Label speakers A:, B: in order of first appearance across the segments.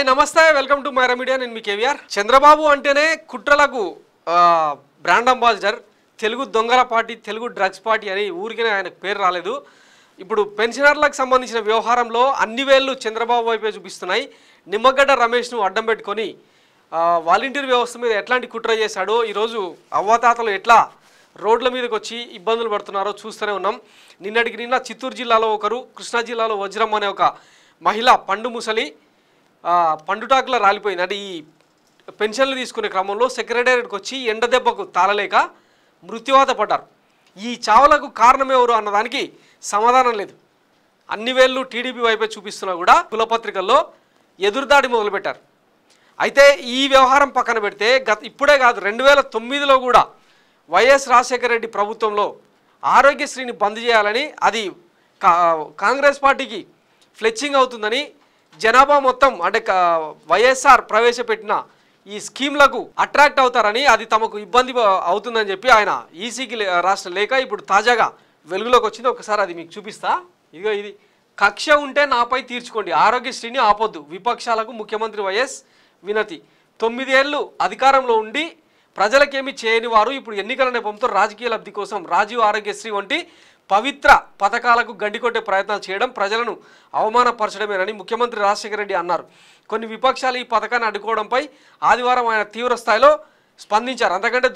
A: Hi నమస్తే welcome to Myra media. నేను మీ కేవీఆర్. చంద్రబాబు అంటేనే కుట్రలకు బ్రాండ్ అంబాసిడర్, తెలుగు దొంగల పార్టీ, తెలుగు డ్రగ్స్ పార్టీ అని ఊరికే ఆయనకు పేరు రాలేదు. ఇప్పుడు పెన్షనర్లకు సంబంధించిన వ్యవహారంలో అన్ని వేళ్ళు చంద్రబాబు వైపే చూపిస్తున్నాయి. నిమ్మగడ్డ రమేష్ను అడ్డం పెట్టుకొని వాలంటీర్ వ్యవస్థ మీద ఎట్లాంటి కుట్ర చేశాడో, ఈరోజు అవ్వాతాతలు ఎట్లా రోడ్ల మీదకి వచ్చి ఇబ్బందులు పడుతున్నారో చూస్తూనే ఉన్నాం. నిన్నటికి నిన్న చిత్తూరు జిల్లాలో ఒకరు, కృష్ణా జిల్లాలో వజ్రం అనే ఒక మహిళ పండు ముసలి పండుటాకులా రాలిపోయింది. అంటే ఈ పెన్షన్లు తీసుకునే క్రమంలో సెక్రటేరియట్కి వచ్చి ఎండ దెబ్బకు తాళలేక మృత్యువాత పడ్డారు. ఈ చావులకు కారణం ఎవరు అన్నదానికి సమాధానం లేదు. అన్ని వేళ్ళు టీడీపీ వైపే చూపిస్తున్నా కూడా కులపత్రికల్లో ఎదురుదాడి మొదలుపెట్టారు. అయితే ఈ వ్యవహారం పక్కన పెడితే ఇప్పుడే కాదు, 2009లో కూడా వైఎస్ రాజశేఖర రెడ్డి ప్రభుత్వంలో ఆరోగ్యశ్రీని బంద్ చేయాలని, అది కాంగ్రెస్ పార్టీకి ఫ్లెచ్చింగ్ అవుతుందని, జనాభా మొత్తం అంటే వైఎస్ఆర్ ప్రవేశపెట్టిన ఈ స్కీమ్లకు అట్రాక్ట్ అవుతారని, అది తమకు ఇబ్బంది అవుతుందని చెప్పి ఆయన ఈసీకి రాష్ట్ర లేఖ ఇప్పుడు తాజాగా వెలుగులోకి వచ్చింది. ఒకసారి అది మీకు చూపిస్తా. ఇదిగో ఇది. కక్ష ఉంటే నాపై తీర్చుకోండి, ఆరోగ్యశ్రీని ఆపొద్దు, విపక్షాలకు ముఖ్యమంత్రి వైఎస్ వినతి. 9 ఏళ్ళు అధికారంలో ఉండి ప్రజలకేమీ చేయని వారు ఇప్పుడు ఎన్నికల నెపంతో రాజకీయ లబ్ధి కోసం రాజీవ్ ఆరోగ్యశ్రీ వంటి పవిత్ర పథకాలకు గండికొట్టే ప్రయత్నాలు చేయడం ప్రజలను అవమానపరచడమేనని ముఖ్యమంత్రి రాజశేఖర రెడ్డి అన్నారు. కొన్ని విపక్షాలు ఈ పథకాన్ని అడ్డుకోవడంపై ఆదివారం ఆయన తీవ్ర స్థాయిలో స్పందించారు. అంతకంటే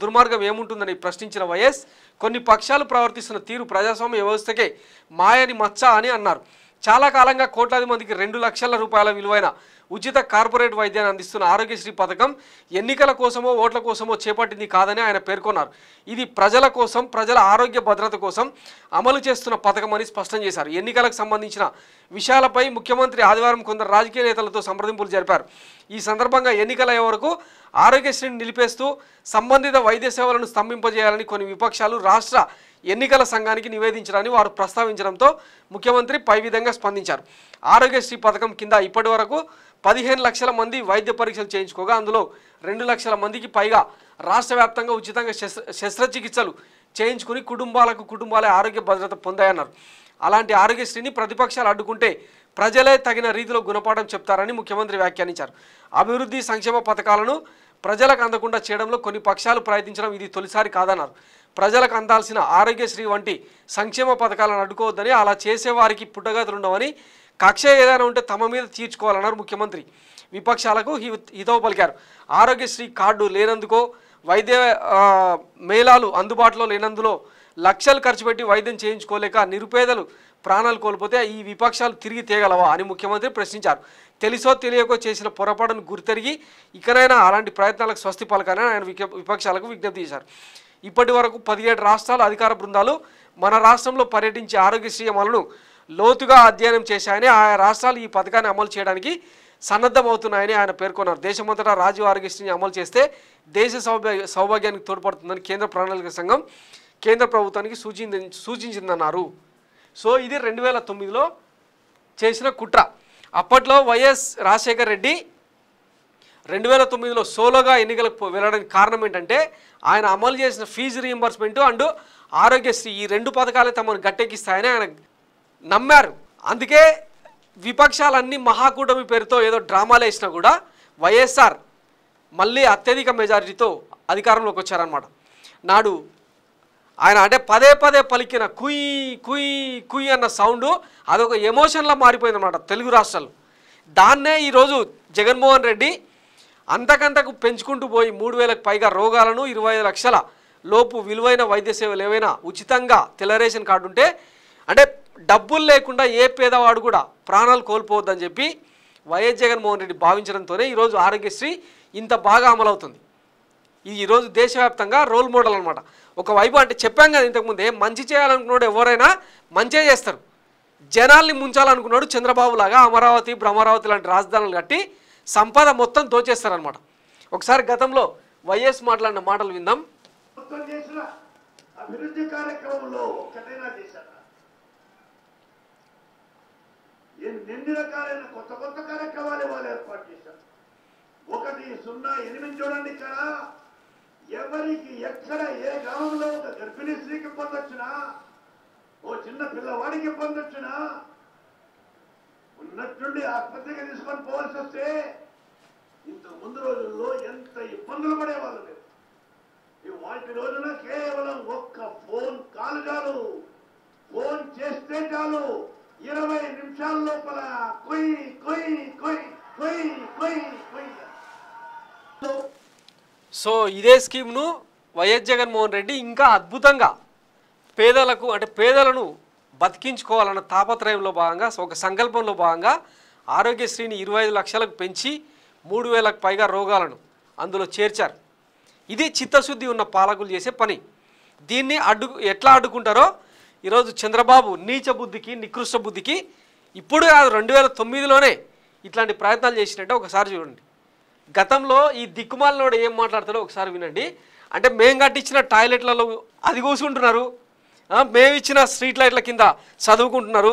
A: దుర్మార్గం ఏముంటుందని ప్రశ్నించిన వైఎస్, కొన్ని పక్షాలు ప్రవర్తిస్తున్న తీరు ప్రజాస్వామ్య వ్యవస్థకే మాయని మచ్చ అని అన్నారు. చాలా కాలంగా కోట్లాది మందికి 2 లక్షల రూపాయల విలువైన ఉచిత కార్పొరేట్ వైద్యాన్ని అందిస్తున్న ఆరోగ్యశ్రీ పథకం ఎన్నికల కోసమో ఓట్ల కోసమో చేపట్టింది కాదని ఆయన పేర్కొన్నారు. ఇది ప్రజల కోసం, ప్రజల ఆరోగ్య భద్రత కోసం అమలు చేస్తున్న పథకం అని స్పష్టం చేశారు. ఎన్నికలకు సంబంధించిన విషయాలపై ముఖ్యమంత్రి ఆదివారం కొందరు రాజకీయ నేతలతో సంప్రదింపులు జరిపారు. ఈ సందర్భంగా ఎన్నికలయ్యే వరకు ఆరోగ్యశ్రీని నిలిపేస్తూ సంబంధిత వైద్య సేవలను స్తంభింపజేయాలని కొన్ని విపక్షాలు రాష్ట్ర ఎన్నికల సంఘానికి నివేదించడాన్ని వారు ప్రస్తావించడంతో ముఖ్యమంత్రి పై విధంగా స్పందించారు. ఆరోగ్యశ్రీ పథకం కింద ఇప్పటి వరకు 15 లక్షల మంది వైద్య పరీక్షలు చేయించుకోగా అందులో 2 లక్షల మందికి పైగా రాష్ట్ర వ్యాప్తంగా ఉచితంగా శస్త్రచికిత్సలు చేయించుకుని కుటుంబాలే ఆరోగ్య భద్రత పొందాయన్నారు. అలాంటి ఆరోగ్యశ్రీని ప్రతిపక్షాలు అడ్డుకుంటే ప్రజలే తగిన రీతిలో గుణపాఠం చెప్తారని ముఖ్యమంత్రి వ్యాఖ్యానించారు. అభివృద్ధి సంక్షేమ పథకాలను ప్రజలకు అందకుండా చేయడంలో కొన్ని పక్షాలు ప్రయత్నించడం ఇది తొలిసారి కాదన్నారు. ప్రజలకు అందాల్సిన ఆరోగ్యశ్రీ వంటి సంక్షేమ పథకాలను అడ్డుకోవద్దని, అలా చేసేవారికి పుట్టగతులు ఉండవని, కక్ష ఏదైనా ఉంటే తమ మీద తీర్చుకోవాలన్నారు ముఖ్యమంత్రి. విపక్షాలకు హితవు పలికారు. ఆరోగ్యశ్రీ కార్డు లేనందుకో, వైద్య మేళాలు అందుబాటులో లేనందులో లక్షలు ఖర్చు పెట్టి వైద్యం చేయించుకోలేక నిరుపేదలు ప్రాణాలు కోల్పోతే ఈ విపక్షాలు తిరిగి తేగలవా అని ముఖ్యమంత్రి ప్రశ్నించారు. తెలుసో తెలియకో చేసిన పొరపాటును గుర్తెరిగి ఇకనైనా అలాంటి ప్రయత్నాలకు స్వస్తి పలకాలని ఆయన విపక్షాలకు విజ్ఞప్తి చేశారు. ఇప్పటి వరకు 17 రాష్ట్రాల అధికార బృందాలు మన రాష్ట్రంలో పర్యటించే ఆరోగ్యశ్రీ అమలును లోతుగా అధ్యయనం చేశాయని, ఆయా రాష్ట్రాలు ఈ పథకాన్ని అమలు చేయడానికి సన్నద్ధమవుతున్నాయని ఆయన పేర్కొన్నారు. దేశమంతటా రాజీవ్ ఆరోగ్యశ్రీని అమలు చేస్తే దేశ సౌభాగ్యానికి తోడ్పడుతుందని కేంద్ర ప్రణాళిక సంఘం కేంద్ర ప్రభుత్వానికి సూచించిందన్నారు. సో ఇది 2009లో చేసిన కుట్ర. అప్పట్లో వైఎస్ రాజశేఖర రెడ్డి 2009లో సోలోగా ఎన్నికలకు వెళ్ళడానికి కారణం ఏంటంటే, ఆయన అమలు చేసిన ఫీజు రీయింబర్స్మెంట్ అండ్ ఆరోగ్యశ్రీ ఈ 2 పథకాలే తమను గట్టెక్కిస్తాయని ఆయన నమ్మారు. అందుకే విపక్షాలన్నీ మహాకూటమి పేరుతో ఏదో డ్రామాలు వేసినా కూడా వైఎస్ఆర్ మళ్ళీ అత్యధిక మెజారిటీతో అధికారంలోకి వచ్చారనమాట. నాడు ఆయన అంటే పదే పలికిన కుయ్ కుయ్ కుయ్ అన్న సౌండ్ అదొక ఎమోషన్లా మారిపోయిందన్నమాట తెలుగు రాష్ట్రాలు. దాన్నే ఈరోజు జగన్మోహన్ రెడ్డి అంతకంతకు పెంచుకుంటూ పోయి 3,000కు పైగా రోగాలను, 25 లక్షల లోపు విలువైన వైద్య సేవలు ఏవైనా ఉచితంగా తెల్ల రేషన్ కార్డు ఉంటే, అంటే డబ్బులు లేకుండా ఏ పేదవాడు కూడా ప్రాణాలు కోల్పోవద్దని చెప్పి వైఎస్ జగన్మోహన్ రెడ్డి భావించడంతోనే ఈరోజు ఆరోగ్యశ్రీ ఇంత బాగా అమలవుతుంది. ఇది ఈరోజు దేశవ్యాప్తంగా రోల్ మోడల్ అనమాట. ఒకవైపు అంటే చెప్పాం కదా ఇంతకుముందే, మంచి చేయాలనుకున్నాడు ఎవరైనా మంచే చేస్తారు. జనాల్ని ముంచాలనుకున్నాడు చంద్రబాబు లాగా అమరావతి, భ్రమరావతి లాంటి రాజధానులు కట్టి సంపద మొత్తం దోచేస్తారనమాట. ఒకసారి గతంలో వైఎస్ మాట్లాడిన మాటలు విందాం.
B: అభివృద్ధి కార్యక్రమంలో ఒక్కటైనా చేశారు. ఎన్ని రకాలైన కొత్త కార్యక్రమాలు వాళ్ళు ఏర్పాటు చేశారు. 108 చూడండి, ఇక్కడ ఎవరికి ఎక్కడ ఏ గ్రామంలో ఒక గర్భిణీ స్త్రీకి పొందొచ్చునా, ఓ చిన్న పిల్లవాడికి పొందొచ్చునా, ఉన్నట్టుండి నుండి ఆసుపత్రికి తీసుకొని పోవాల్సి వస్తే ఇంత ముందు రోజుల్లో ఎంత ఇబ్బందులు పడేవాళ్ళు లేదు. వాటి రోజున కేవలం ఒక్క ఫోన్ కాల్ చాలు, ఫోన్ చేస్తే చాలు 20 నిమిషాల లోపల కొయ్ కొయ్ కొయ్ కొయ్ కొయ్ కొయ్.
A: సో ఇదే స్కీమ్ను వైఎస్ జగన్మోహన్ రెడ్డి ఇంకా అద్భుతంగా పేదలకు అంటే పేదలను బతికించుకోవాలన్న తాపత్రయంలో భాగంగా ఒక సంకల్పంలో భాగంగా ఆరోగ్యశ్రీని 25 లక్షలకు పెంచి 3,000కు పైగా రోగాలను అందులో చేర్చారు. ఇది చిత్తశుద్ధి ఉన్న పాలకులు చేసే పని. దీన్ని ఎట్లా అడ్డుకుంటారో ఈరోజు చంద్రబాబు నీచ బుద్ధికి నికృష్ట బుద్ధికి ఇప్పుడు 2009లోనే ఇట్లాంటి ప్రయత్నాలు చేసినట్టే ఒకసారి చూడండి. గతంలో ఈ దిక్కుమాలనోడు ఏం మాట్లాడతాడో ఒకసారి వినండి. అంటే మేము కట్టించిన టాయిలెట్లలో అది కూసుకుంటున్నారు, మేము ఇచ్చిన స్ట్రీట్ లైట్ల కింద చదువుకుంటున్నారు,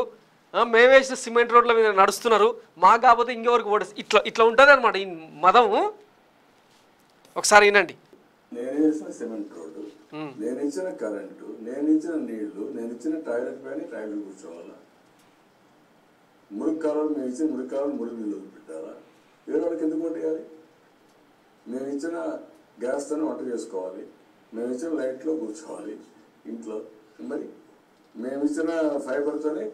A: మేము వేసిన సిమెంట్ రోడ్ల మీద నడుస్తున్నారు, మాకు కాకపోతే ఇంకెవరికి ఓడి ఇట్లా ఉంటుంది అనమాట ఈ మదం. ఒకసారి వినండి.
C: నేను వేసిన సిమెంట్ రోడ్డు, నేను ఇచ్చిన కరెంటు, నేను ఇచ్చిన నీళ్లు, నేను ఇచ్చిన టాయిలెట్ పైన టాయిలెట్ కూర్చోవాలా? మురికి కాలువలు మేము ఇచ్చిన మురికి కాలువలు మురికి నీళ్ళు పెట్టారా? వేరే వాళ్ళకి ఎందుకు కొట్టేయాలి? మేము ఇచ్చిన గ్యాస్తోనే వంట చేసుకోవాలి, మేము ఇచ్చిన లైట్లో కూర్చోవాలి ఇంట్లో, మరి మేము ఇచ్చిన ఫైబర్తోనే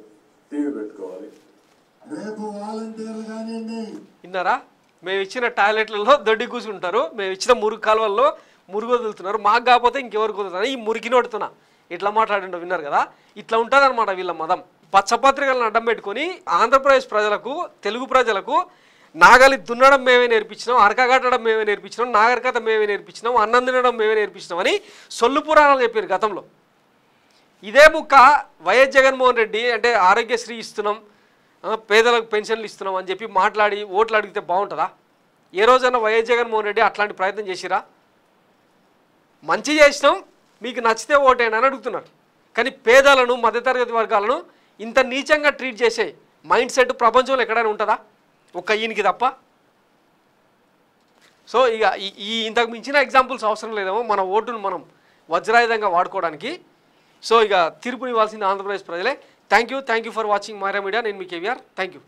C: టీవీ పెట్టుకోవాలి.
B: రేపు వాలంటీర్లు కానివ్వండి,
A: విన్నారా? మేము ఇచ్చిన టాయిలెట్లలో దొడ్డి కూర్చుంటారు, మేము ఇచ్చిన మురికి కాలువల్లో మురుగు వదులుతున్నారు, మాకు కాకపోతే ఇంకెవరికి వదులుతున్నారు, ఈ మురికి నోడుతున్నా ఇట్లా మాట్లాడిండో విన్నారు కదా. ఇట్లా ఉంటుంది అనమాట వీళ్ళ మదం. పచ్చపత్రికలను అడ్డం పెట్టుకొని ఆంధ్రప్రదేశ్ ప్రజలకు, తెలుగు ప్రజలకు నాగలి దున్నడం మేమే నేర్పించినాం, అరకగట్టడం మేమే నేర్పించినాం, నాగరికత మేమే నేర్పించినాం, అన్నం తినడం మేమే నేర్పించినాం అని సొల్లు పురాణాలు చెప్పారు గతంలో. ఇదే ముక్క వైఎస్ జగన్మోహన్ రెడ్డి అంటే ఆరోగ్యశ్రీ ఇస్తున్నాం, పేదలకు పెన్షన్లు ఇస్తున్నాం అని చెప్పి మాట్లాడి ఓట్లు అడిగితే బాగుంటుందా? ఏ రోజైనా వైఎస్ జగన్మోహన్ రెడ్డి అట్లాంటి ప్రయత్నం చేసిరా? మంచి చేసినాం, మీకు నచ్చితే ఓటేనా అని అడుగుతున్నారు. కానీ పేదలను, మధ్యతరగతి వర్గాలను ఇంత నీచంగా ట్రీట్ చేసే మైండ్ సెట్ ప్రపంచంలో ఎక్కడైనా ఉంటుందా? ఒక్క ఈయనకి తప్ప. సో ఇక ఈ ఇంతకు మించిన ఎగ్జాంపుల్స్ అవసరం లేదేమో మన ఓటును మనం వజ్రాయుధంగా వాడుకోవడానికి. సో ఇక తీర్పునివ్వాల్సింది ఆంధ్రప్రదేశ్ ప్రజలే. Thank you for watching Myra media. నేను మీ కేవీఆర్. Thank you.